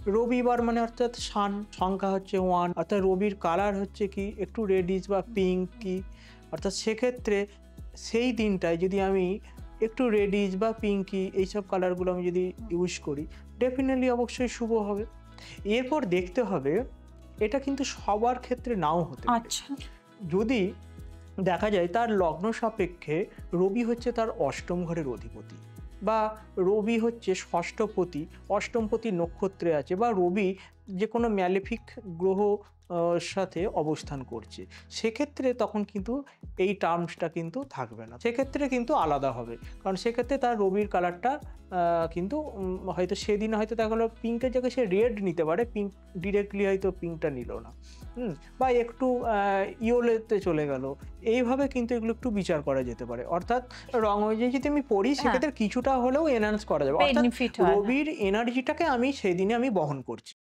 রবিবার মানে অর্থাৎ সান, সংখ্যা হচ্ছে 1, অর্থাৎ রবির কালার হচ্ছে কি একটু রেডিশ বা পিঙ্কি, অর্থাৎ সেক্ষেত্রে সেই দিনটায় যদি আমি একটু রেডিশ বা পিঙ্কি এইসব কালারগুলো আমি যদি ইউজ করি, ডেফিনেটলি অবশ্যই শুভ হবে। এরপর দেখতে হবে এটা কিন্তু সবার ক্ষেত্রে নাও হতে পারে। আচ্ছা। যদি দেখা যায় তার লগ্ন সাপেক্ষে রবি হচ্ছে তার অষ্টম ঘরের অধিপতি, বা রবি হচ্ছে ষষ্ঠপতি, অষ্টমপতি নক্ষত্রে আছে, বা রবি যে কোনো ম্যালেফিক গ্রহ সাথে অবস্থান করছে, সেক্ষেত্রে তখন কিন্তু এই টার্মসটা কিন্তু থাকবে না, সেক্ষেত্রে কিন্তু আলাদা হবে। কারণ সেক্ষেত্রে তার রবির কালারটা কিন্তু হয়তো সেদিন হয়তো দেখা গেলো পিঙ্কের জায়গায় সে রেড নিতে পারে, পিঙ্ক ডিরেক্টলি হয়তো পিঙ্কটা নিল না, বা একটু ইয়োলোতে চলে গেল। এইভাবে কিন্তু এগুলো একটু বিচার করা যেতে পারে। অর্থাৎ রং অনুযায়ী যদি আমি পড়ি হ্যাঁ, সেক্ষেত্রে কিছুটা হলেও এনহ্যান্স করা যাবে। অর্থাৎ বেনিফিট হয়, হ্যাঁ। রবির এনার্জিটাকে আমি সেদিনে আমি বহন করছি।